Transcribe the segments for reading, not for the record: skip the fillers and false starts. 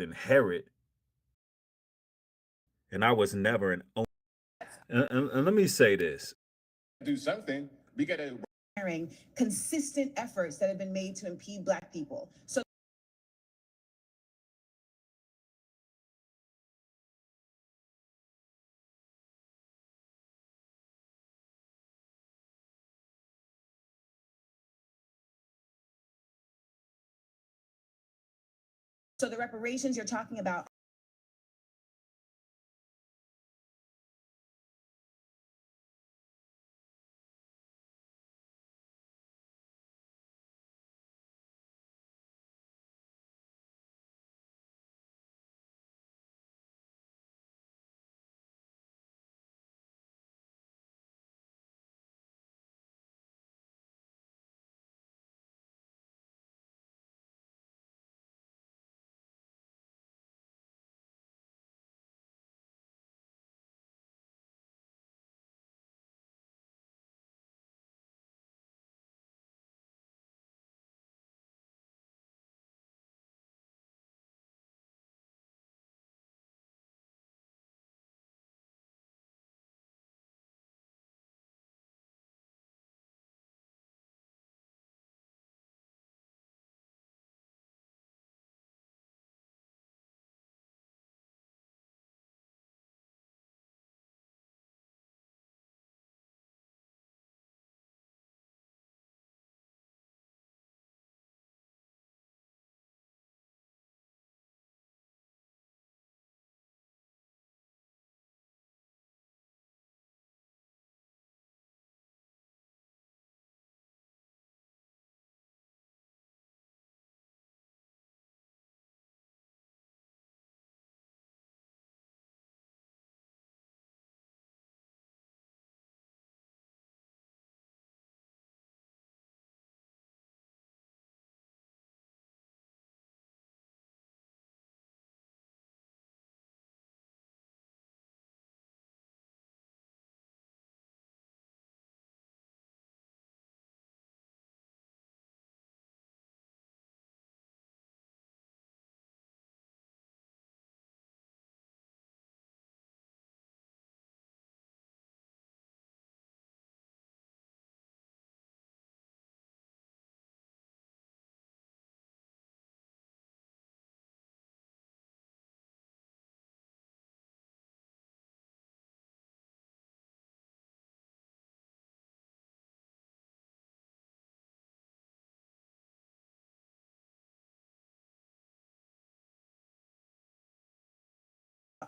inherit, and I was never an owner. And let me say this. Do something. We got to consistent efforts that have been made to impede Black people. So the reparations you're talking about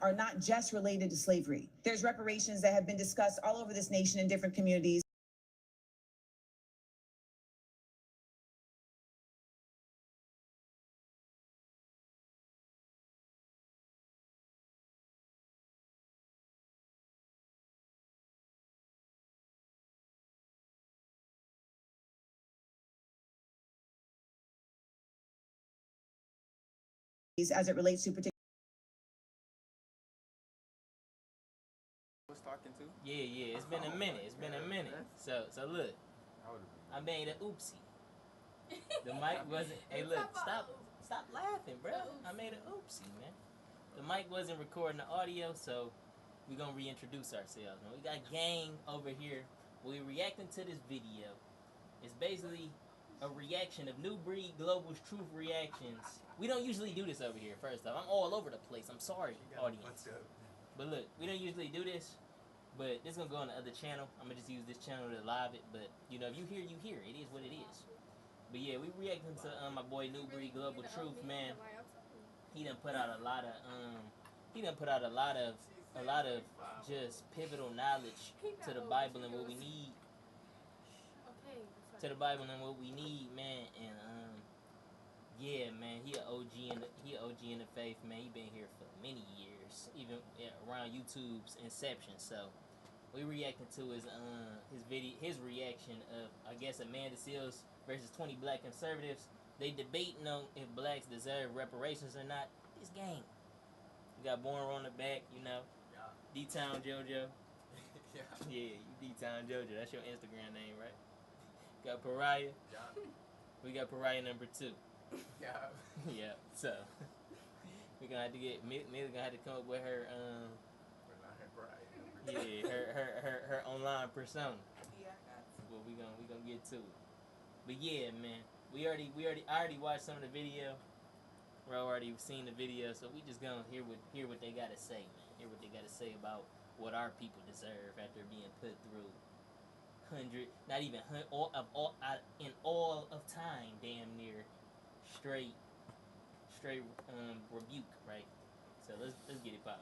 are not just related to slavery. There's reparations that have been discussed all over this nation in different communities. As it relates to particular Talking to? Yeah, it's been a minute. It's been a minute. So look, I made an oopsie. The mic wasn't. Hey, look, stop laughing, bro. I made an oopsie, man. The mic wasn't recording the audio, so we gonna reintroduce ourselves, man. We got gang over here. We reacting to this video. It's basically a reaction of New Breed Global's Truth Reactions. We don't usually do this over here. First off, I'm all over the place. I'm sorry, audience. But look, we don't usually do this. But this is gonna go on the other channel. I'm gonna just use this channel to live it. But you know, if you hear, you hear. It is what it is. But yeah, we reacting to my boy New Breed Global Truth, man. He done put out a lot of just pivotal knowledge to the Bible and what we need. To the Bible and what we need, man. And yeah, man, he an OG in the faith, man. He been here for many years, even around YouTube's inception. So we reacting to his reaction of, I guess, Amanda Seals versus 20 black conservatives. They debating on if blacks deserve reparations or not. This game. You got Born on the back, you know. Yeah. D-Town JoJo. Yeah, you D-Town JoJo. That's your Instagram name, right? Got Pariah. Yeah. We got Pariah number 2. Yeah. Yeah. So We gonna have to get Millie gonna have to come up with her her online persona. Yeah, I got to. But we gonna get to it. But yeah, man, I already watched some of the video. Bro, already seen the video, so we just gonna hear what they gotta say, man. Hear what they gotta say about what our people deserve after being put through in all of time, damn near straight rebuke, right? So let's get it poppin'.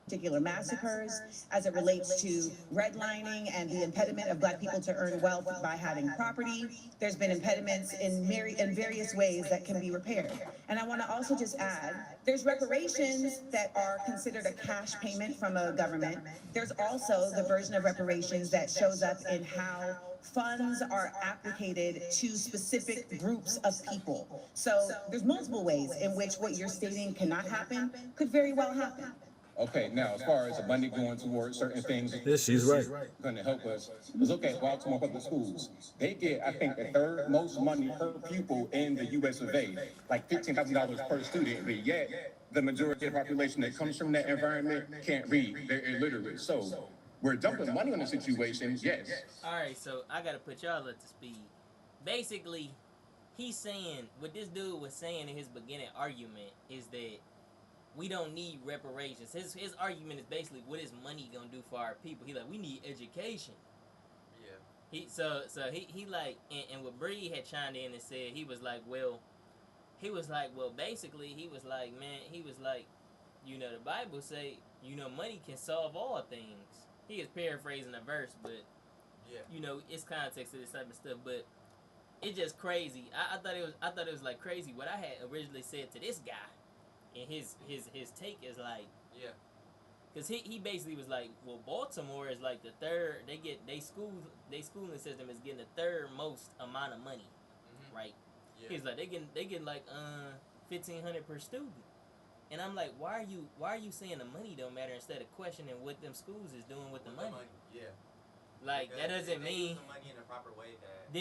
Particular massacres as it relates to redlining and the impediment of Black people to earn wealth by having property. There's been impediments in various ways that can be repaired. And I want to also just add, there's reparations that are considered a cash payment from a government. There's also the version of reparations that shows up in how funds are applicated to specific groups of people. So there's multiple ways in which what you're stating cannot happen could very well happen. Okay, now, as far as the money going towards certain things, Yeah, she's right. going to help us. It's okay, Baltimore public schools, they get, I think, the third most money per pupil in the US of A, like $15,000 per student, but yet the majority of the population that comes from that environment can't read, they're illiterate. So we're dumping money on the situation, yes. All right, so I gotta put y'all up to speed. Basically, he's saying what this dude was saying in his beginning argument is that we don't need reparations. His argument is basically, what is money gonna do for our people? He like, we need education. Yeah. He like, and what Bree had chimed in and said, he was like, basically, he was like, man, you know, the Bible say, you know, money can solve all things. He is paraphrasing a verse, but Yeah. you know, it's context of this type of stuff, but it's just crazy. I thought it was like crazy what I had originally said to this guy. And his take is like, Yeah. because he basically was like, well, Baltimore is like the third. They schooling system is getting the third most amount of money, right? Yeah. He's like, they getting like $1,500 per student, and I'm like, why are you saying the money don't matter instead of questioning what them schools is doing with the money? Yeah. Like Because that doesn't if they mean. use the money in a proper way that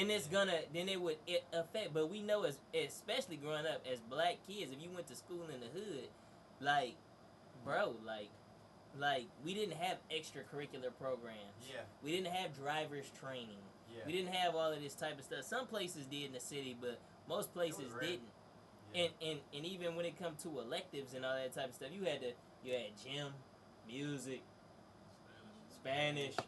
Then it would affect, but we know especially growing up as black kids, if you went to school in the hood, like, bro, like we didn't have extracurricular programs. Yeah. We didn't have driver's training. Yeah. We didn't have all of this type of stuff. Some places did in the city, but most places rare. didn't. Yeah. And even when it come to electives and all that type of stuff, you had gym, music, Spanish. Yeah.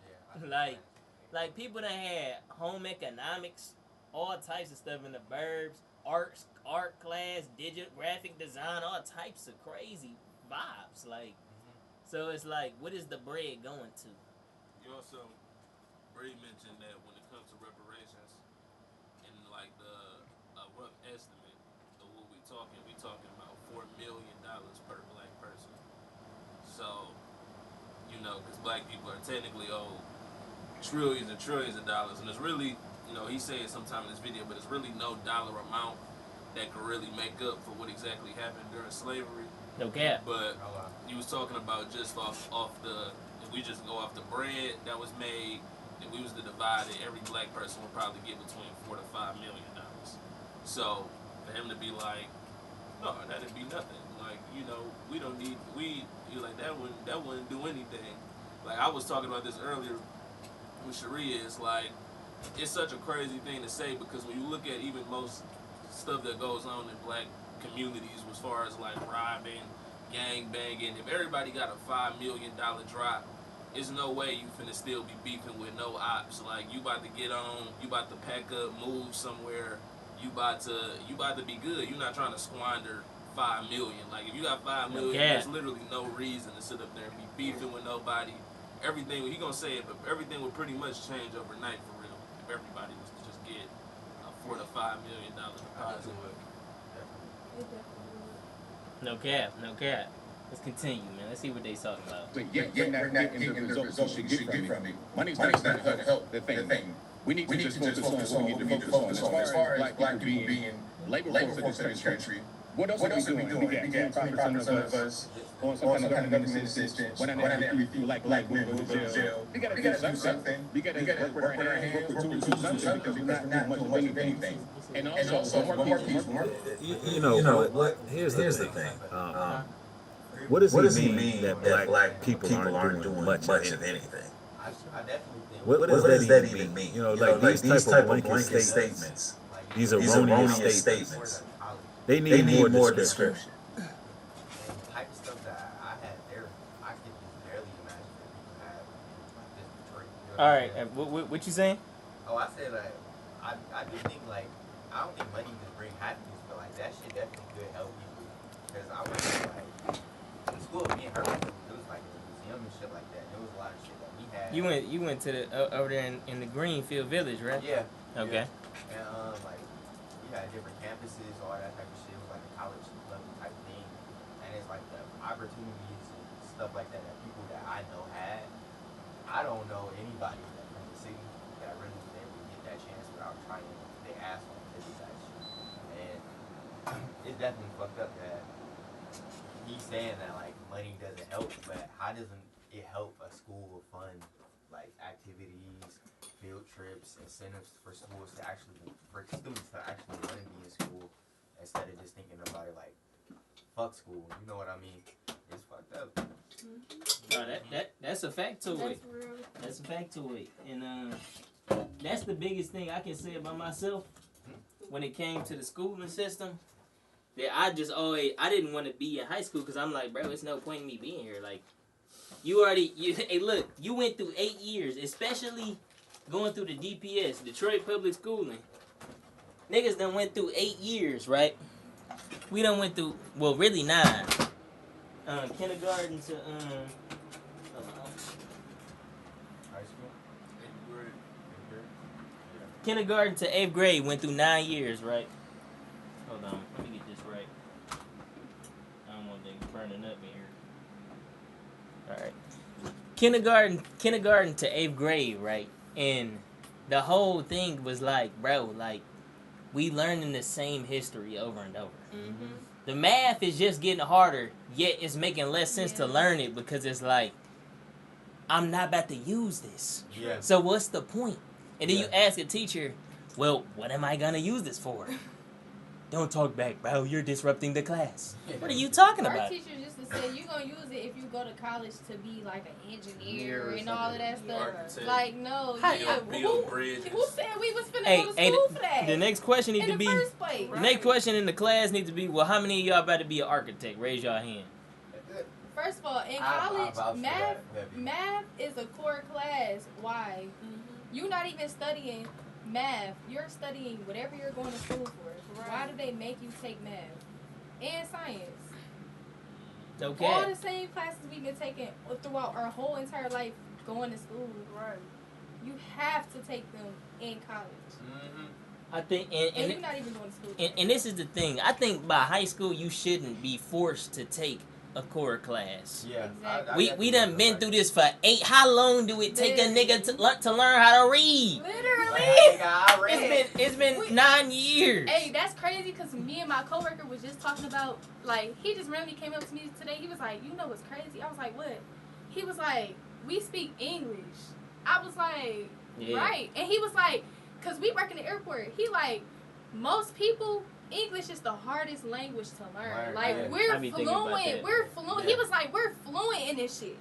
Like people that had home economics, all types of stuff in the burbs, art class, digital graphic design, all types of crazy vibes. Like, so it's like, what is the bread going to? You also, Bree mentioned that when it comes to reparations, and like a rough estimate of what we talking about $4 million per black person. So, you know, because black people are technically owed trillions and trillions of dollars, and it's really, you know, he said sometime in this video, but it's really no dollar amount that could really make up for what exactly happened during slavery. No cap. But he was talking about just off the, if we just go off the bread that was made, if we was to divide it, every black person would probably get between $4 to $5 million. So for him to be like, no, that'd be nothing. Like, you know, we don't need you like that wouldn't do anything. Like I was talking about this earlier with Sharia. It's like, it's such a crazy thing to say, because when you look at even most stuff that goes on in black communities as far as like robbing, gang banging, if everybody got a $5 million drop, there's no way you finna still be beefing with no ops. Like, you about to get on, you about to pack up, move somewhere, you about to be good. You're not trying to squander $5 million. Like, if you got $5 million, there's literally no reason to sit up there and be beefing with nobody. Everything, he gonna say it, but everything would pretty much change overnight for real if everybody was to just get a $4 to $5 million deposit. No cap. Let's continue, man. Let's see what they talking about. But we're not getting the results we should get from it. Money's not going to help the thing. We need to just focus on what we need to focus on. As far as black people being labor force in this country, what else are we doing? We got 10% of us on some kind of government assistance. One out of every few black women go to jail. We got to do something. We got to work with our hands, work with tools, do something, because we're not doing much of anything. And also, one more piece. You know what? Here's the thing. what does he mean that black people aren't doing much of anything? I definitely think What does that even mean? You know, like these type of blanket statements, like these erroneous statements, they need more description. and the type of stuff that I had there, I could just barely imagine that people have in like this Detroit. You know All what I'm right, saying? what you saying? Oh, I said like I do think like I don't think money just bring happiness, but like that shit definitely could help people. Because I went to like in school, me and her, it was like a museum and shit like that. There was a lot of shit that we had. You went to the over there in the Greenfield Village, right? Yeah. Okay. Yeah. And like we had different campuses, all that type of shit. It was like a college level type thing, and it's like the opportunities and stuff like that that people that I know had. I don't know anybody that from the city that really was able to get that chance without trying their ass off to do that shit. And it's definitely fucked up that he's saying that like money doesn't help, but how doesn't it help a school with fun like activities, field trips, incentives for schools to actually for students to actually want to be in school instead of just thinking about it like fuck school. You know what I mean? It's fucked up. No, that's a fact to it. That's real. That's a fact to it, and that's the biggest thing I can say about myself when it came to the schooling system. That I didn't want to be in high school because I'm like, bro, it's no point in me being here. Like, hey, look, you went through 8 years, especially going through the DPS, Detroit Public Schooling. Niggas done went through 8 years, right? We done went through, well, really 9. Kindergarten to, High school? kindergarten to 8th grade went through 9 years, right? Hold on, let me get this right. I don't want things burning up in here. All right, kindergarten to 8th grade, right? And the whole thing was like, bro, like we learning the same history over and over. Mm-hmm. The math is just getting harder, yet it's making less sense to learn it because it's like, I'm not about to use this. Yeah. So what's the point? And then you ask a teacher, well, what am I going to use this for? Don't talk back, bro. You're disrupting the class. What are you talking Our about? teacher used to say you're gonna use it if you go to college to be like an engineer Or and all of that stuff. Architect. Like no, Build bridges. who said we was finna Hey, go to school for that? the next question needs in to the be, first place. the next question in the class needs to be, well, how many of y'all about to be an architect? Raise your hand. First of all, in I college, vouch for math that heavy. math is a core class. Why? You're not even studying math. You're studying whatever you're going to school for. Why do they make you take math and science? Okay. All the same classes we've been taking throughout our whole entire life going to school. Right. You have to take them in college. Mm-hmm. I think, And you're not even going to school. and this is the thing. I think by high school, you shouldn't be forced to take a core class. Yeah. Exactly. We done been through this for 8. How long do it take a nigga to learn how to read? Literally. It's been 9 years. Hey, that's crazy because me and my coworker was just talking about, like, he just randomly came up to me today. He was like, you know what's crazy? I was like, what? He was like, we speak English. I was like, Yeah. right. And he was like, because we work in the airport. He like, most people, English is the hardest language to learn. Right, Like, yeah. I we're be thinking about fluent. that. We're fluent. Yeah. He was like, we're fluent in this shit.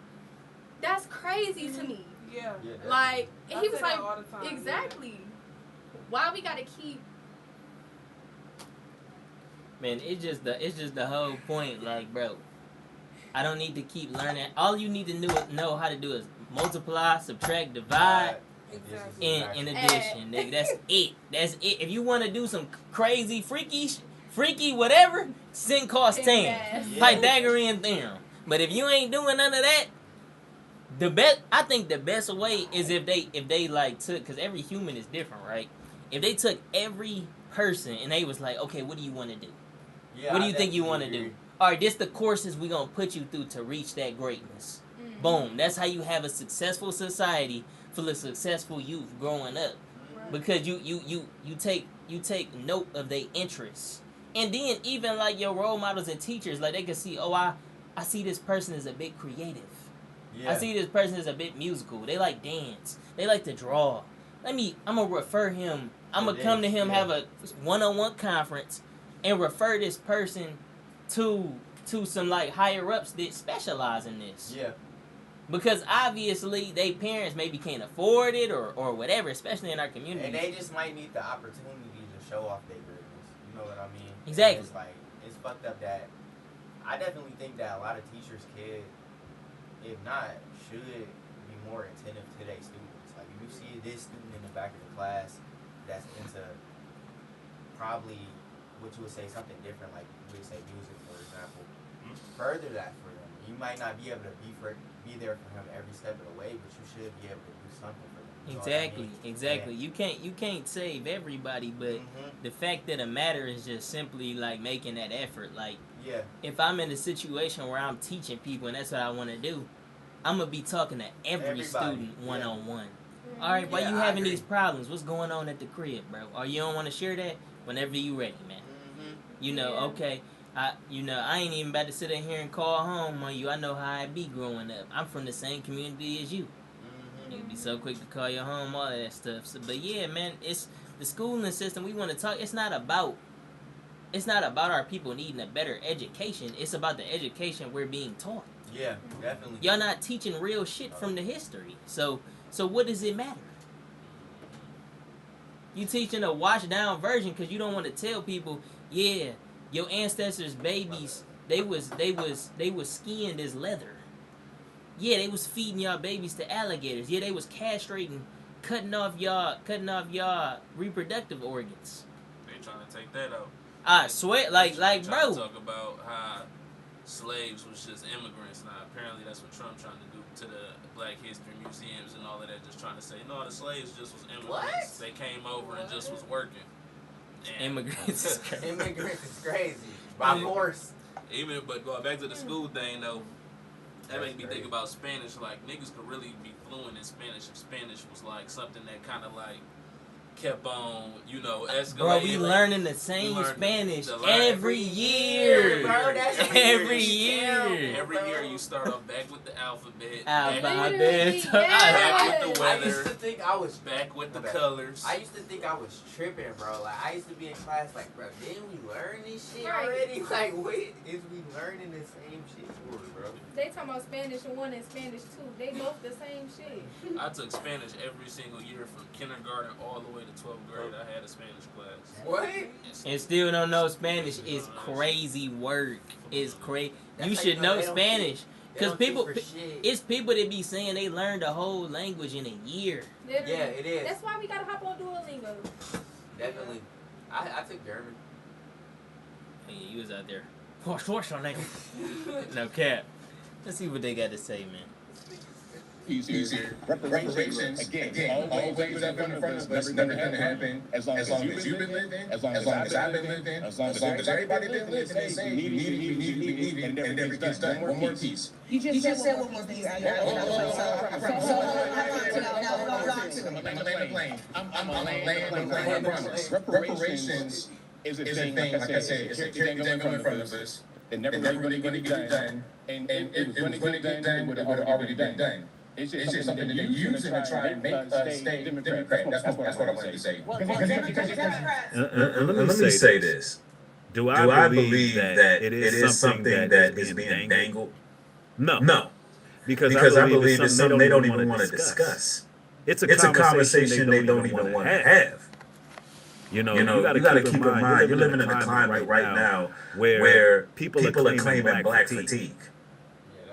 That's crazy to me. Yeah. Like, and he I was say like, that all the time, exactly. Why we gotta keep? Man, it's just the whole point. Like, bro, I don't need to keep learning. All you need to know how to do is multiply, subtract, divide, Exactly. in addition. Nigga, that's it. That's it. If you want to do some crazy, freaky, whatever, sin cost 10. Yes. Pythagorean theorem. But if you ain't doing none of that, I think the best way is if they like took, because every human is different, right? If they took every person and they was like, okay, what do you want to do? Yeah, What do you think you want to do? All right, this the courses we gonna put you through to reach that greatness. Boom. That's how you have a successful society full of successful youth growing up, because you take note of their interests, and then even like your role models and teachers, like they can see, oh, I see this person is a bit creative. Yeah. I see this person is a bit musical. They like dance. They like to draw. I'm gonna refer him. I'm gonna come to him, have a one-on-one conference, and refer this person to to some like higher ups that specialize in this. Yeah. Because obviously they parents maybe can't afford it or whatever, especially in our community. And they just might need the opportunity to show off their greatness. You know what I mean? Exactly. And it's like, it's fucked up that I definitely think that a lot of teachers could, if not, should be more attentive to their students. Like, if you see this student in the back of the class that's into probably what you would say something different, like we would say music, for example, further that for them. You might not be able to be there for him every step of the way, but you should be able to do something for them. You know Exactly, what I mean? exactly. Yeah. You can't save everybody, but the fact of the matter is just simply like making that effort. Like, Yeah. if I'm in a situation where I'm teaching people and that's what I want to do, I'm gonna be talking to every Everybody, student yeah. one on one. All right, why Yeah, you I having agree. these problems? What's going on at the crib, bro? Or you don't want to share that? Whenever you ready, man. You know, Yeah. okay. I ain't even about to sit in here and call home on you. I know how I be growing up. I'm from the same community as you. You'd be so quick to call your home, all of that stuff. So, but yeah, man, it's the schooling system. We want to talk. It's not about our people needing a better education. It's about the education we're being taught. Yeah, definitely. Y'all not teaching real shit from the history. So what does it matter? You teaching a washed down version because you don't want to tell people, yeah, your ancestors' babies, they was skinned as leather. Yeah, they was feeding y'all babies to alligators. Yeah, they was castrating, cutting off y'all reproductive organs. They trying to take that out. I swear, like, Trying to bro. talk about how slaves was just immigrants. Now, apparently that's what Trump trying to do to the Black History museums and all of that. Just trying to say, no, the slaves just was immigrants. What? They came over and just was working. And Immigrants is crazy. Immigrants is crazy. By force. But going back to the school thing though, that That's made me crazy. think about Spanish. Like, niggas could really be fluent in Spanish if Spanish was like something that kind of like kept on, escalating. Bro, we Like, learning the same learned Spanish the every year. Bro, that's Every weird. year. Every year you start off back with the alphabet, Alphabet. back with the I used weather, to think I was back with the Okay. colors. I used to think I was tripping, bro. Like, I used to be in class like, bro, didn't we learn this shit Right. already? Like, what is we learning the same shit for, bro? They talking about Spanish and one in Spanish too. They both the same shit. I took Spanish every single year from kindergarten all the way to 12th grade. I had a Spanish class. What? And still don't know Spanish is crazy work. It's crazy. That's You how should you know know they don't Spanish. They Because don't teach people, for shit. it's people that be saying they learned the whole language in a year. Literally. Yeah, it is. That's why we gotta hop on Duolingo. Definitely. I took German. Hey, you was out there. No cap. Let's see what they got to say, man. Easier. Reparations, again, always up in front of us, never gonna happen. As long as you've been living, as long as I've been living, as long as everybody been living, they say, we need it, and it never gets done. One more piece. You just said one more thing. I'm on land, promise. Reparations is a thing, like I said, it's a thing going in front of us. It never really gonna get done, and it was gonna get done, but it would have already been done. It's just something that they're using to try and make us stay Democrat. That's what I wanted to say. And let me say this. Do I believe that it is something that is being dangled? No. Because I believe it's something they don't even want to discuss. It's a conversation they don't even want to have. You got to keep in mind, you're living in a climate right now where people are claiming black fatigue.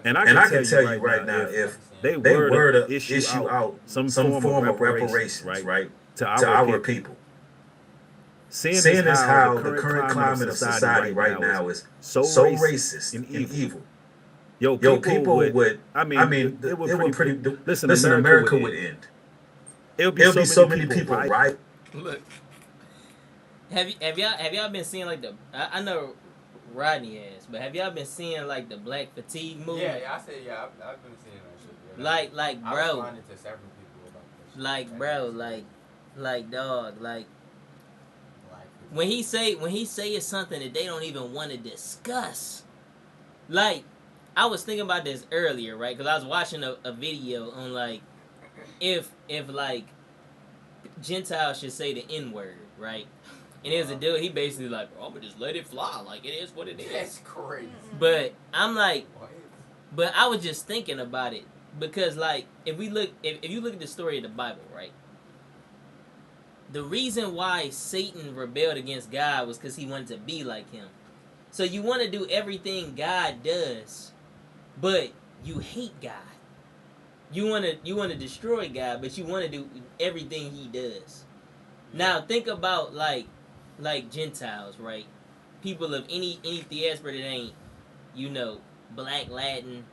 And I can tell you right now, if they were to issue out some form of reparations, right, to our people, seeing as how the current climate of society right now is so racist and evil. Yo, people would, it would pretty, listen, America would end. It would be so many people, right? Look, have y'all been seeing like I know Rodney has, but have y'all been seeing like the black fatigue movement? Yeah, I said, I've been seeing that shit. Yeah. Like, I bro. responded to several people about that shit. Like, bro, like, dog, like, Like, when he say it's something that they don't even want to discuss. Like, I was thinking about this earlier, right? Because I was watching a video on like, if like Gentiles should say the N-word, right? And it was a dude, he basically like, bro, I'm gonna just let it fly. Like, it is what it is. That's crazy. But I'm like, What? but I was just thinking about it. Because, like, if you look at the story of the Bible, right? The reason why Satan rebelled against God was because he wanted to be like him. So you want to do everything God does, but you hate God. You want to destroy God, but you want to do everything he does. Now think about like Gentiles, right? People of any diaspora that ain't, Black, Latin,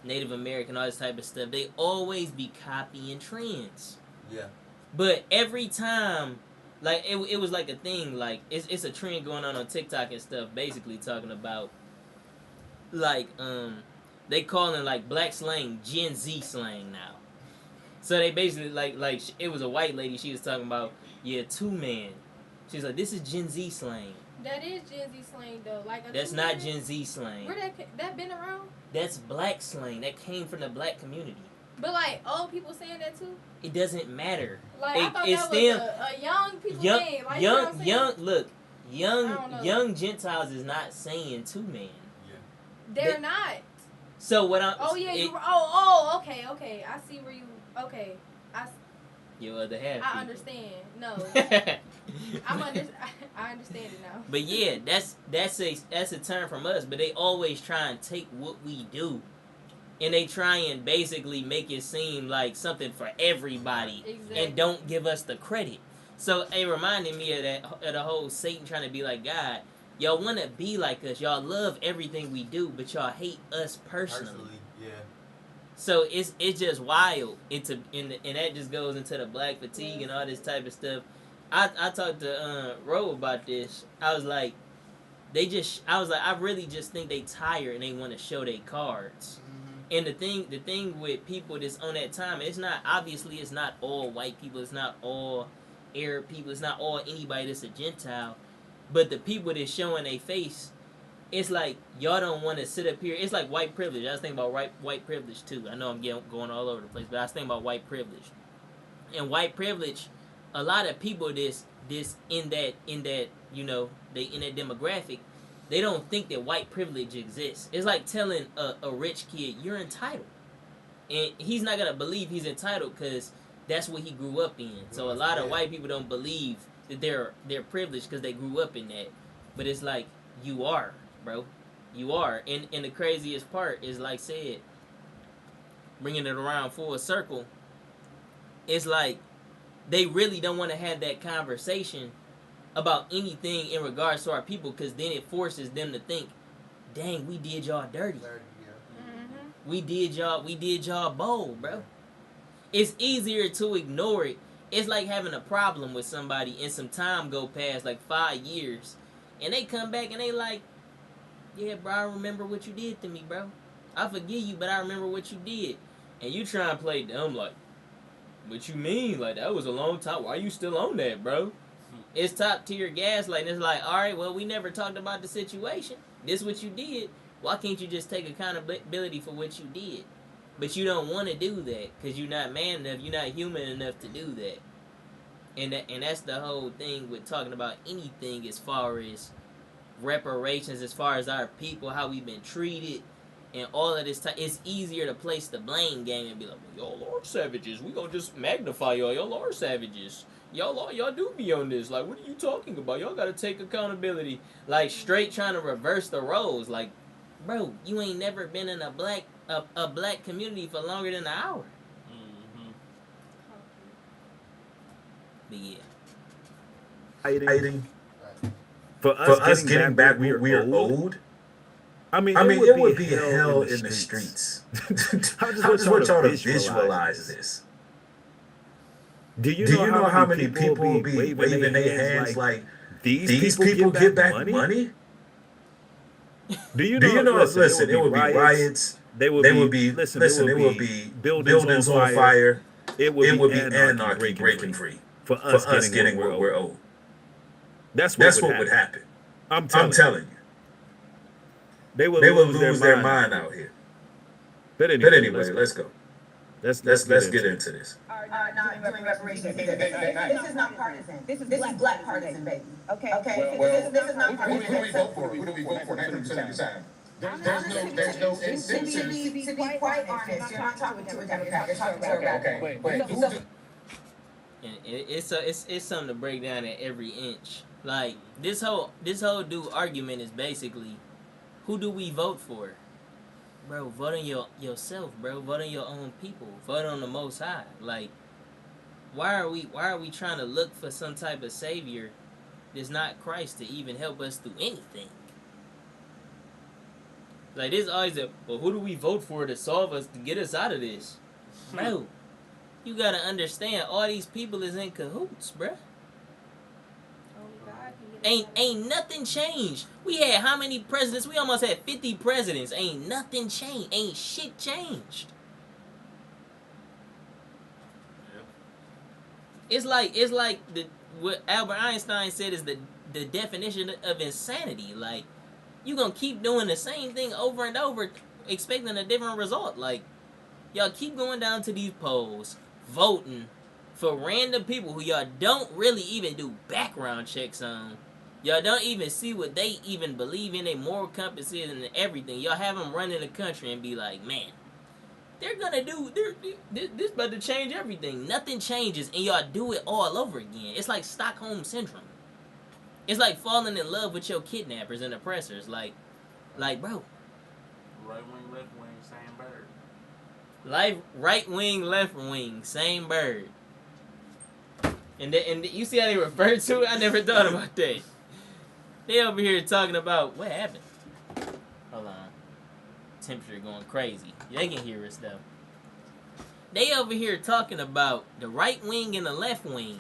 Native American, all this type of stuff. They always be copying trends. Yeah. But every time, like, it was like a thing, like, it's a trend going on TikTok and stuff, basically talking about, like, they calling, like, black slang Gen Z slang now. So they basically, like it was a white lady, she was talking about, two-man. She's like, this is Gen Z slang. That is Gen Z slang, though. Like, that's not Gen Z slang. Where that been around? That's black slang. That came from the black community. But, like, old people saying that, too? It doesn't matter. Like, I thought that was a young people thing. Like, young Gentiles is not saying two-man. Yeah. They're not. So what I'm... Oh, yeah, okay. I see where you... Okay. Your other half. I understand. No. I understand it now. But, yeah, that's a term from us. But they always try and take what we do, and they try and basically make it seem like something for everybody. Exactly. And don't give us the credit. So it reminded me of the whole Satan trying to be like God. Y'all want to be like us. Y'all love everything we do, but y'all hate us personally. Yeah. So it's just wild. And that just goes into the black fatigue and all this type of stuff. I talked to Ro about this. I was like, I really just think they tired and they want to show their cards. And the thing with people that's on that time, it's not all white people, it's not all Arab people, it's not all anybody that's a Gentile, but the people that's showing their face, it's like y'all don't want to sit up here. It's like white privilege. I was thinking about white privilege too. I know I'm going all over the place, but I was thinking about white privilege. And white privilege, a lot of people this in that they in that demographic, they don't think that white privilege exists. It's like telling a rich kid, you're entitled. And he's not going to believe he's entitled because that's what he grew up in. So a lot of white people don't believe that they're privileged because they grew up in that. But it's like, you are, bro. You are. And the craziest part is, like said, bringing it around full circle, it's like they really don't want to have that conversation about anything in regards to our people, because then it forces them to think, dang, we did y'all dirty. We did y'all bold, bro. It's easier to ignore it. It's like having a problem with somebody and some time go past, like 5 years, and they come back and they like, yeah, bro, I remember what you did to me, bro. I forgive you, but I remember what you did. And you try and play dumb like, what you mean? Like, that was a long time. Why you still on that, bro? It's top tier gaslighting. It's like, all right, well, we never talked about the situation. This what you did. Why can't you just take accountability for what you did? But you don't want to do that because you're not man enough. You're not human enough to do that. And that's the whole thing with talking about anything as far as reparations, as far as our people, how we've been treated, and all of this time. It's easier to place the blame game and be like, well, y'all are savages. We gonna just magnify y'all. Y'all are savages. Y'all do be on this. Like, what are you talking about? Y'all gotta take accountability. Like, straight trying to reverse the roles. Like, bro, you ain't never been in a black community for longer than an hour. Mm-hmm. But yeah. Fighting for us getting back what we are owed. I mean, it would be hell in the streets. I just want y'all to visualize this. Do you know how many people will be waving their hands like, these people get back money? Do you know? Listen, it would be riots. They would be buildings on fire. It would be anarchy breaking free for us getting what we're owed. That's what would happen. I'm telling you. They would lose their mind out here. But anyway, let's go. Let's get into this. All not doing reparations. This is not partisan. This is black partisan, baby. Okay? This is not partisan. Who do we vote for? Who do we vote for? 90% of the time. There's no incentive. To be quite honest, you're not talking to a Democrat, you're talking to a radical. Wait. And it's something to break down at every inch. Like this whole dude argument is basically, who do we vote for? Bro, vote on yourself, bro. Vote on your own people. Vote on the Most High. Like, why are we trying to look for some type of savior that's not Christ to even help us through anything? Like, there's always well, who do we vote for to solve us, to get us out of this? Bro, you gotta understand, all these people is in cahoots, bro. Ain't nothing changed. We had how many presidents? We almost had 50 presidents. Ain't nothing changed. Ain't shit changed. It's like what Albert Einstein said is the definition of insanity. Like, you gonna keep doing the same thing over and over, expecting a different result. Like, y'all keep going down to these polls, voting for random people who y'all don't really even do background checks on. Y'all don't even see what they even believe in, their moral compass is, and everything. Y'all have them run in the country and be like, man, they're gonna do, this about to change everything. Nothing changes, and y'all do it all over again. It's like Stockholm Syndrome. It's like falling in love with your kidnappers and oppressors. Like, bro. Right wing, left wing, same bird. Right wing, left wing, same bird. And you see how they refer to it? I never thought about that. They over here talking about what happened. Hold on. Temperature going crazy. They can hear us though. They over here talking about the right wing and the left wing.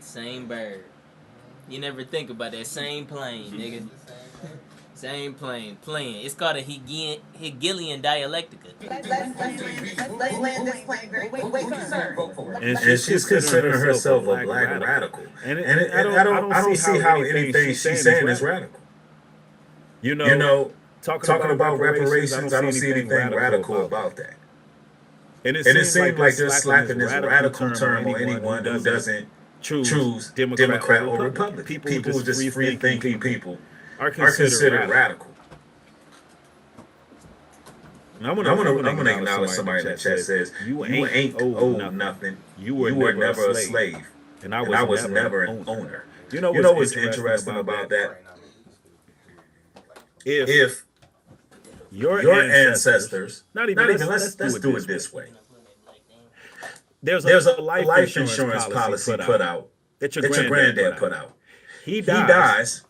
Same bird. You never think about that. Same plane, nigga. Same plane. Playing. It's called a Hegelian dialectica. Let's land this plane very quickly, sir. And she's considering herself a black radical. And I don't see how anything she's saying is radical. You know, talking about reparations, I don't see anything radical about that. And it seems like they're slapping this radical term on anyone who doesn't choose Democrat or Republican. People who just free-thinking people are considered radical. I'm gonna acknowledge somebody in the chat says, you ain't owed nothing. You were never a slave. And I was never an owner. You know what's interesting about that? If your ancestors, not even let's do it this way. There's a life insurance policy put out that your granddad put out. He dies.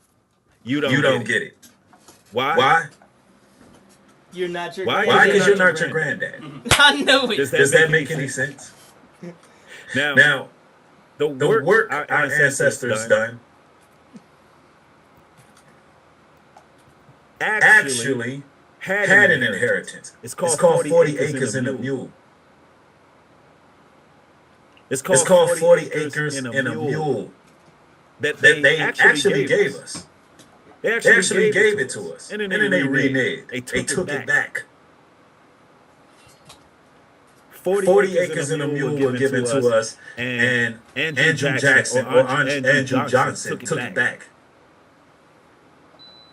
You don't get it. Why? You're not your Why? granddad. Because you're not your granddad. I know it. Does that make any sense? Now, the work our ancestors done actually had an inheritance. It's called 40 acres and a mule. It's called 40 acres and a mule that they actually gave us. They actually gave it to us, and then they reneged. They took it back. 40 acres and a mule were given to us, and Andrew Jackson or Andrew Johnson took it back.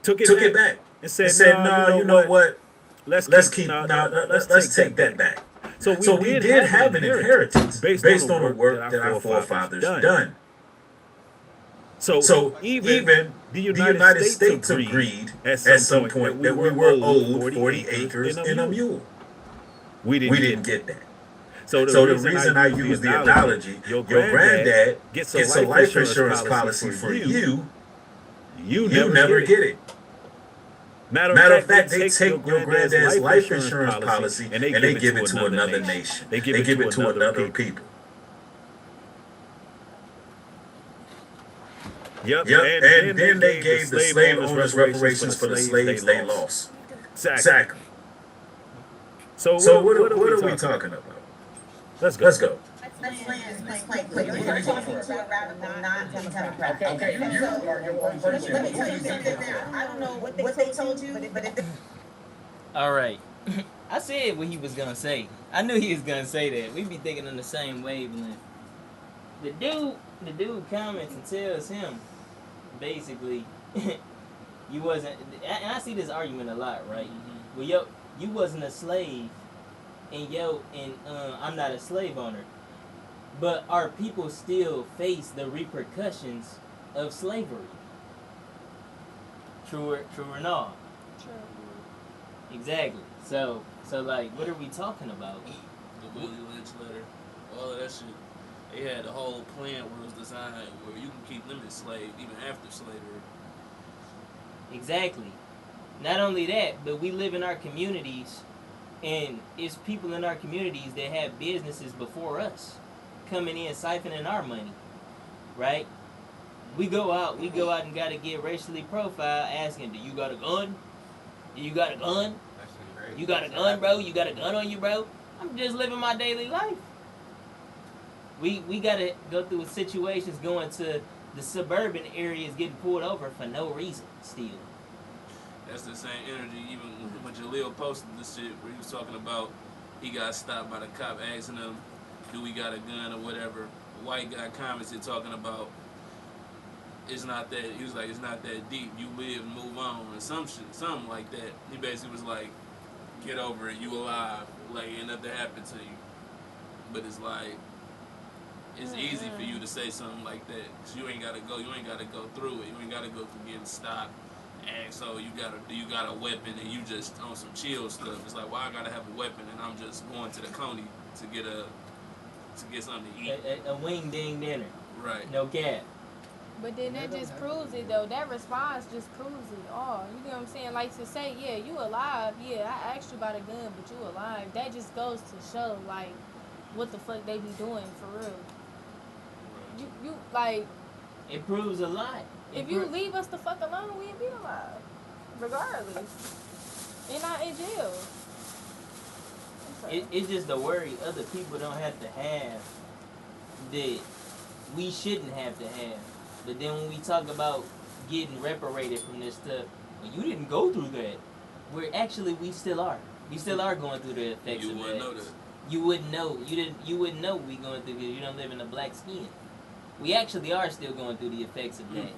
Took it back and said, "No, you know what? Let's take that back." So we did have an inheritance based on the work that our forefathers done. So even the United States agreed at some point that we were owed 40 acres and a mule. We didn't get that. So the reason I use the analogy, your granddad gets a life insurance policy for you, you never get it. Matter of fact, they take your granddad's life insurance policy and they give it to another nation. They give it to another people. Yep. And then they gave the slave owners reparations for the slaves they lost. Exactly. So what are we talking about? Let's go. Let's land this plane quickly. We're talking about radical, not Democrat. Okay, Let me tell you something now. I don't know what they told you, but All right. I said what he was gonna say. I knew he was gonna say that. We be thinking on the same wavelength. The dude comments and tells him, basically, you wasn't. And I see this argument a lot, right? Mm-hmm. Well, yo, you wasn't a slave, and I'm not a slave owner. But our people still face the repercussions of slavery. True or not? True. Exactly. So like, what are we talking about? The Willie Lynch letter, all of that shit. They had the whole plan where it was designed where you can keep them enslaved even after slavery. Exactly. Not only that, but we live in our communities, and it's people in our communities that have businesses before us coming in siphoning our money, right? We go out and gotta get racially profiled, asking, "Do you got a gun? Do you got a gun? You got a gun, bro? You got a gun on you, bro?" I'm just living my daily life. We gotta go through situations going to the suburban areas getting pulled over for no reason still. That's the same energy even when Jaleel posted this shit where he was talking about he got stopped by the cop asking him, do we got a gun or whatever. A white guy commented talking about it's not that, he was like, it's not that deep, you live and move on or some shit, something like that. He basically was like, get over it, you alive, like ain't nothing happened to you. But it's like, it's easy for you to say something like that, cause you ain't gotta go through it, you ain't gotta go through getting stopped. And so you got a weapon and you just on some chill stuff. It's like, well, I gotta have a weapon and I'm just going to the coney to get something to eat. A wing ding dinner. Right. No cap. But then that just proves it, though. That response just proves it all. You know what I'm saying? Like, to say, yeah, you alive. Yeah, I asked you about a gun, but you alive. That just goes to show, like, what the fuck they be doing for real. You like... It proves a lot. If you leave us the fuck alone, we'd be alive. Regardless. And not in jail. It's just the worry other people don't have to have that we shouldn't have to have. But then when we talk about getting reparated from this stuff, well, you didn't go through that. We still are. We still are going through the effects of that. You wouldn't know that. You wouldn't know. You wouldn't know we going through because you don't live in a black skin. We actually are still going through the effects of that.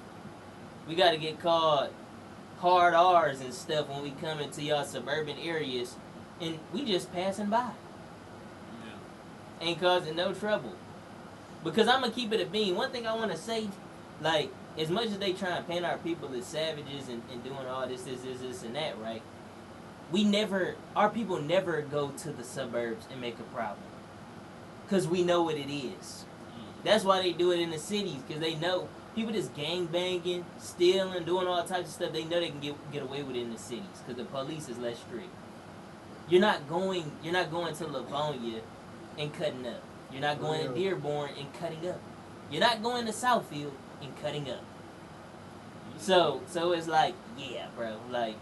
We got to get called hard R's and stuff when we come into y'all suburban areas, and we just passing by. Yeah. Ain't causing no trouble. Because I'm going to keep it a bean. One thing I want to say, like, as much as they try and paint our people as savages and doing all this and that, right? Our people never go to the suburbs and make a problem. Because we know what it is. That's why they do it in the cities, because they know people just gang banging, stealing, doing all types of stuff. They know they can get away with it in the cities because the police is less strict. You're not going to Livonia and cutting up. You're not going to Dearborn and cutting up. You're not going to Southfield and cutting up. So it's like, yeah, bro, like,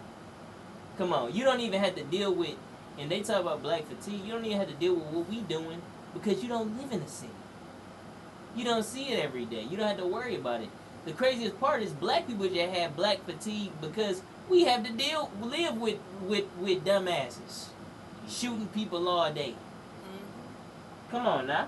come on. You don't even have to deal with, and they talk about black fatigue, you don't even have to deal with what we doing because you don't live in the city. You don't see it every day. You don't have to worry about it. The craziest part is black people just have black fatigue because we have to live with dumbasses shooting people all day. Come on now.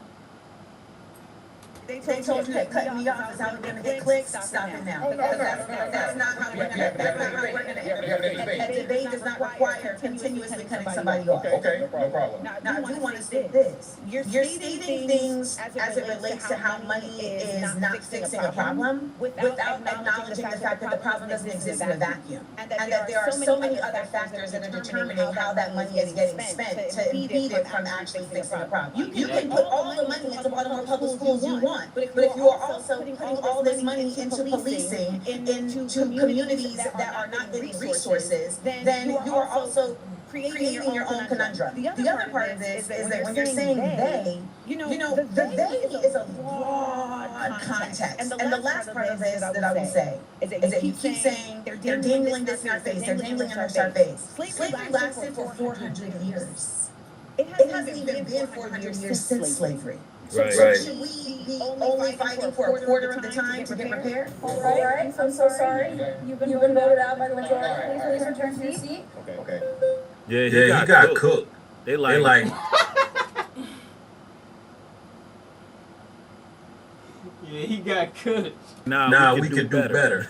They told you to cut me off. Is how we're gonna get clicks. Stop it now. That's not how we're gonna. That's not how we're gonna. A debate does not require continuously cutting somebody off. Okay, no problem. Now, I do want to say this. You're stating things as it relates to how money is not fixing a problem without acknowledging the fact that the problem doesn't exist in a vacuum, and that there are so many other factors that are determining how that money is getting spent to impede it from actually fixing a problem. You can put all the money into Baltimore public schools you want. But if you are also putting all this money into policing, into communities that are not getting resources, then you are also creating your own conundrum. The other part of this is that when you're saying they, the they is a broad context. And the last part of this that I will say is that you keep saying they're dangling this in our face, they're dangling in our face. Slavery lasted for 400 years. It hasn't even been 400 years since slavery. Right. So should we be only fighting for a quarter of the time to get repaired? All right, I'm so sorry. You've been voted out by the majority. Please return to your seat. Okay. Yeah, he got cooked. They They like, like, Yeah, he got cooked. nah, we could do better.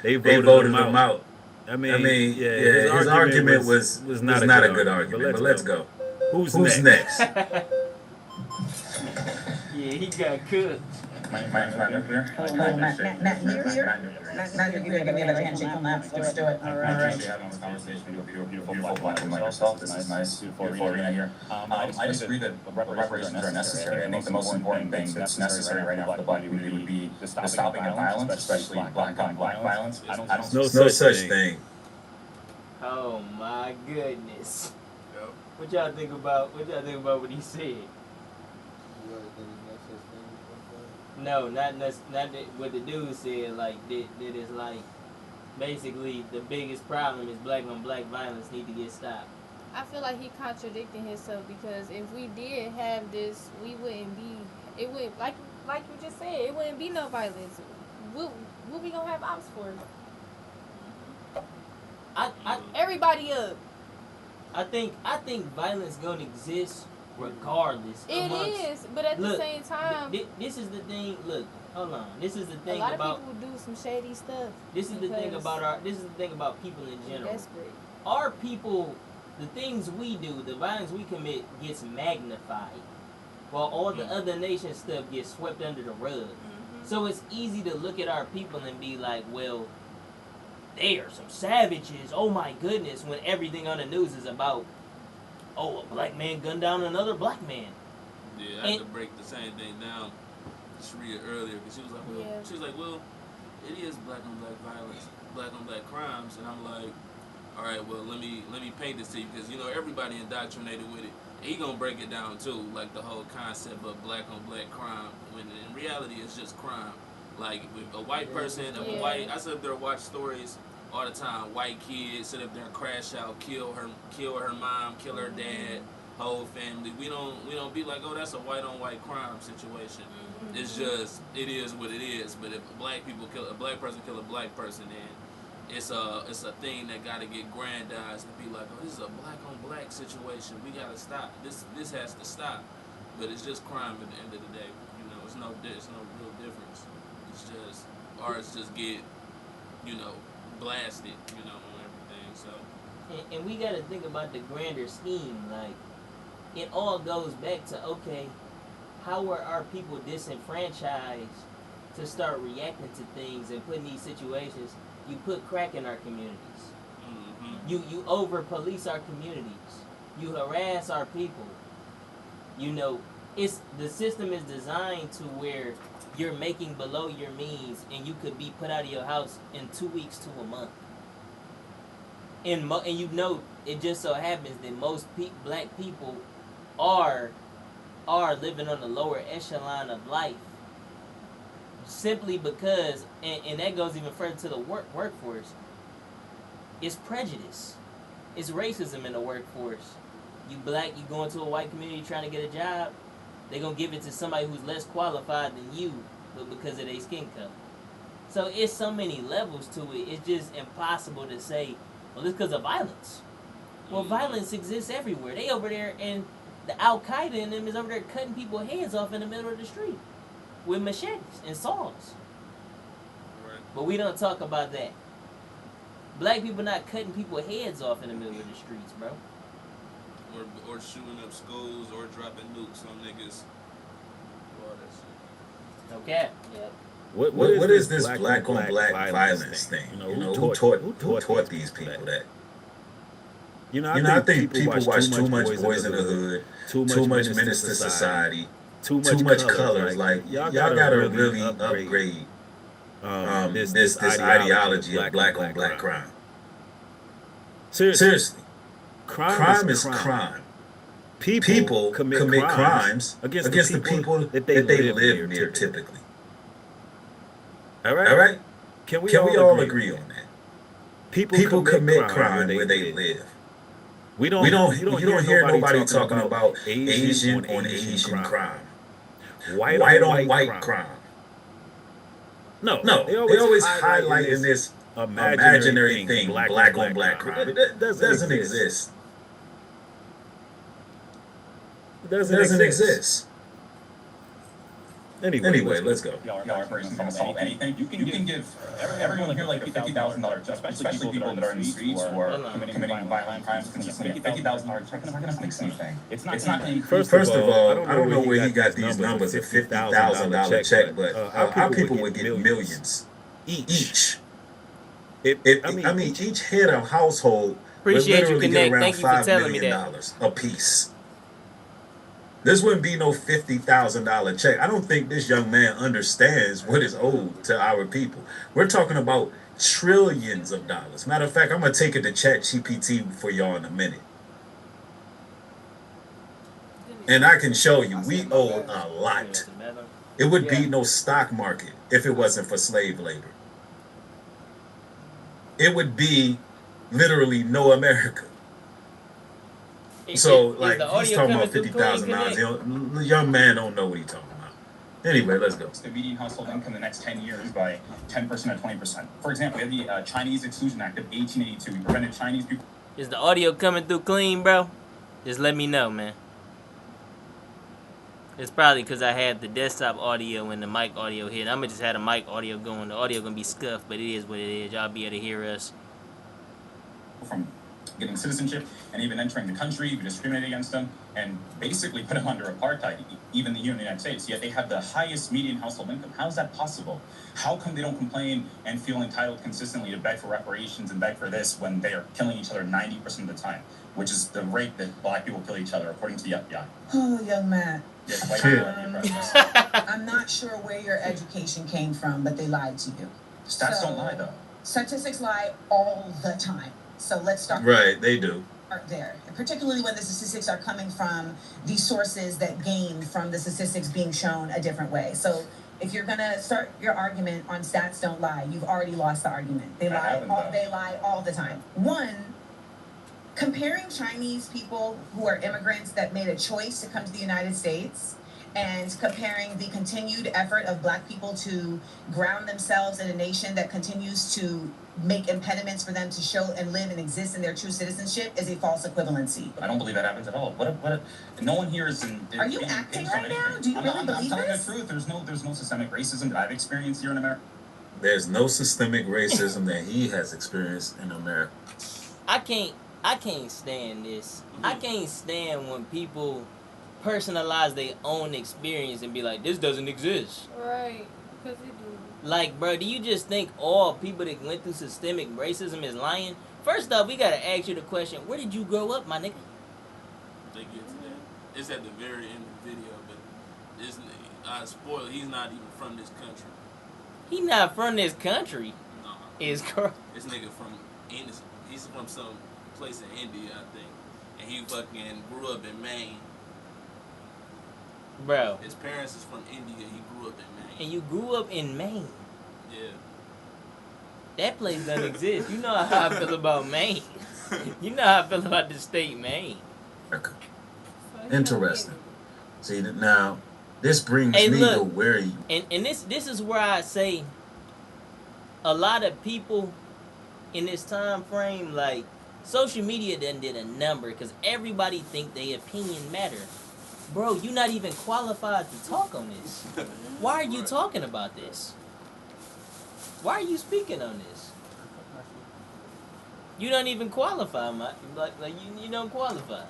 They They voted voted him him out. out. I I mean, mean, yeah, yeah, his argument was was not a not good a good argument. argument. But let's go. Who's Who's next? next? Yeah, he got cooked. Matt, you're giving me another handshake on that. Let's do it. All right. Having this conversation with your beautiful black woman like yourself. This is nice, beautiful arena here. I just agree that reparations are necessary. I think the most important thing that's necessary right now for the black community would be the stopping of violence, especially black on black violence. I don't No No such such thing. Oh my goodness. What y'all think about what he said? No, not that what the dude said. Like that is like basically the biggest problem is black on black violence need to get stopped. I feel like he contradicting himself because if we did have this, we wouldn't be. It would like you just said. It wouldn't be no violence. What we gonna have ops for? Everybody up. I think violence gonna exist regardless. It is, but at the same time, this is the thing. Look, hold on. This is the a thing lot about. of people do some shady stuff. This is the thing about This is the thing about people in general. Desperate. Our people, the things we do, the violence we commit gets magnified, while all the other nation stuff gets swept under the rug. So it's easy to look at our people and be like, well, they are some savages. Oh my goodness, when everything on the news is about, oh, a black man gunned down another black man. Yeah, I had to break the same thing down. Sharia earlier, because she was like, well, it is black on black violence, black on black crimes, and I'm like, all right, well, let me paint this to you, because everybody indoctrinated with it. And he gonna break it down too, like the whole concept of black on black crime, when in reality it's just crime. Like with a white person, I sit up there and watch stories all the time. White kids sit up there and crash out, kill her mom, kill her dad, whole family. We don't be like, oh, that's a white on white crime situation. It's just, it is what it is. But if a black person kill a black person, then it's a thing that gotta get grandized and be like, oh, this is a black on black situation. We gotta stop. This has to stop. But it's just crime at the end of the day. It's no real difference. It's just ours just get blasted, on everything. So and we got to think about the grander scheme. Like, it all goes back to, okay, how are our people disenfranchised to start reacting to things and put in these situations? You put crack in our communities. You over police our communities. You harass our people. It's the system is designed to where you're making below your means, and you could be put out of your house in 2 weeks to a month. And it just so happens that most black people are living on the lower echelon of life, simply because, and that goes even further to the workforce. It's prejudice. It's racism in the workforce. You black, you go into a white community trying to get a job, they're going to give it to somebody who's less qualified than you, but because of their skin color. So it's so many levels to it. It's just impossible to say, well, it's because of violence. Well, violence exists everywhere. They over there, and the Al-Qaeda in them is over there cutting people's heads off in the middle of the street with machetes and saws. Right. But we don't talk about that. Black people not cutting people's heads off in the middle of the streets, bro. Or shooting up schools or dropping nukes on niggas. All that shit. Okay. Yep. What is this black on black violence thing? Who taught these people that? I think people watch too much Boys in the Hood, too much Menace to Society, too much colors. Like, y'all gotta really upgrade this ideology of black on black crime. Seriously. Crime is crime. People commit crimes against the people that they live near, typically. All right? Can we all agree on that? People commit crime where they live. You don't hear nobody talking about Asian on Asian crime, white on white crime. No, they always highlighting this imaginary thing, black on black crime. It doesn't exist. doesn't exist. Anyway, let's go. Reparations don't solve anything. You can give everyone here like a $50,000 check, especially people that are in the streets who are committing violent crimes consistently. $50,000 check is not going to fix anything. It's not going to increase. First of all, I don't know where he got these numbers, a $50,000 check, but our people would get millions each. I mean, each head of household would Appreciate you, literally get Connect. around Thank you for $5 telling me million that. a piece. This wouldn't be no $50,000 check. I don't think this young man understands what is owed to our people. We're talking about trillions of dollars. Matter of fact, I'm going to take it to ChatGPT for y'all in a minute. And I can show you, we owe a lot. It would be no stock market if it wasn't for slave labor. It would be literally no America. So, like, he's talking about $50,000. The young man don't know what he's talking about. Anyway, let's go. The median household income in the next 10 years by 10% or 20%. For example, we had the Chinese Exclusion Act of 1882. We prevented Chinese people. Is the audio coming through clean, bro? Just let me know, man. It's probably because I had the desktop audio and the mic audio here. I'm going to just have the mic audio going. The audio going to be scuffed, but it is what it is. Y'all be able to hear us. From getting citizenship and even entering the country, we discriminate against them and basically put them under apartheid, even here in the United States. Yet they have the highest median household income. How is that possible? How come they don't complain and feel entitled consistently to beg for reparations and beg for this when they are killing each other 90% of the time, which is the rate that black people kill each other according to the FBI? Oh, young man. Yes, white people are the oppressors. I'm not sure where your education came from, but they lied to you. Stats don't lie, though. Statistics lie all the time. So let's start. Right, they do. There, and particularly when the statistics are coming from the sources that gain from the statistics being shown a different way. So if you're gonna start your argument on stats don't lie, you've already lost the argument. They lie all the time. One, comparing Chinese people who are immigrants that made a choice to come to the United States and comparing the continued effort of black people to ground themselves in a nation that continues to make impediments for them to show and live and exist in their true citizenship is a false equivalency. I don't believe that happens at all. What no one here is in Are you acting right now? Do you really believe I'm telling this? the truth. There's no systemic racism that I've experienced here in America. There's no systemic racism that he has experienced in America. I can't stand this. I can't stand when people personalize their own experience and be like, this doesn't exist. Right, because it do. Like, bro, do you just think all people that went through systemic racism is lying? First off, we gotta ask you the question, where did you grow up, my nigga? They get to that. It's at the very end of the video, but it's spoiler, he's not even from this country. He not from this country. No. Is correct. This nigga from India. He's from some place in India, I think. And he fucking grew up in Maine. Bro. His parents is from India. He grew up in Maine. And you grew up in Maine. Yeah. That place doesn't exist. You know how I feel about Maine. You know how I feel about the state Maine. Interesting. See, now, this brings me to where you... And this is where I say a lot of people in this time frame, like, social media done did a number because everybody think their opinion matter. Bro, you're not even qualified to talk on this. Why are you talking about this? Why are you speaking on this? You don't even qualify, you don't qualify.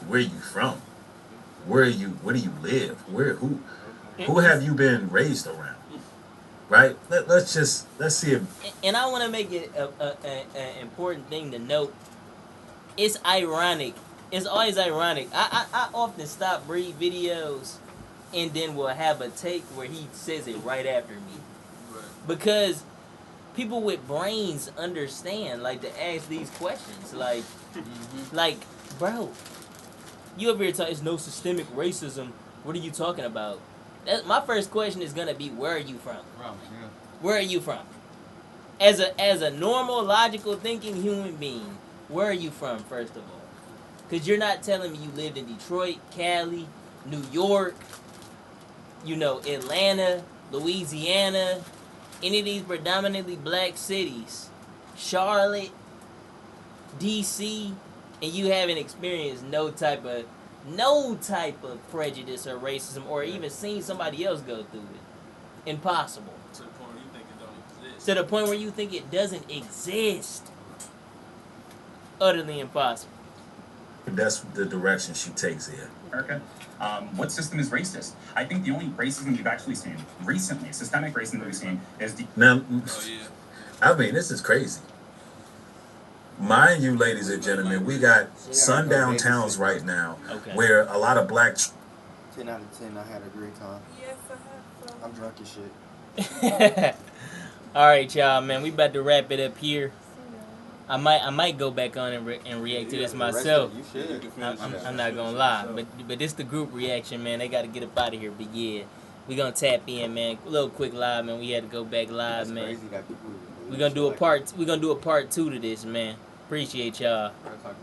Where you from? Where do you live? Who have you been raised around? Right? Let's see if... And I want to make it an important thing to note. It's ironic. It's always ironic. I often stop Breed videos and then will have a take where he says it right after me. Right. Because people with brains understand, like, to ask these questions. Like, like, bro, you over here talking, it's no systemic racism. What are you talking about? My first question is going to be, where are you from? Where are you from? As a normal, logical thinking human being, where are you from, first of all? Because you're not telling me you lived in Detroit, Cali, New York, Atlanta, Louisiana, any of these predominantly black cities, Charlotte, D.C., and you haven't experienced no type of prejudice or racism, or even seen somebody else go through it. Impossible. To the point where you think it don't exist. To the point where you think it doesn't exist. Utterly impossible. That's the direction she takes here. America. What system is racist? I think the only racism we've actually seen recently, systemic racism that we've seen, is the. Now, Oh yeah. I mean, this is crazy. Mind you, ladies and gentlemen, we got sundown towns right now where a lot of black. 10 out of 10, I had a great time. Yes, I have some. I'm drunk as shit. All right, y'all, man. We about to wrap it up here. I might go back on and react to this myself. You should. I'm not gonna lie, but this the group reaction, man. They got to get up out of here. But yeah, we gonna tap in, man. A little quick live, man. We had to go back live, That's man. crazy that people We gonna do a part 2 to this, man. Appreciate y'all. We're talking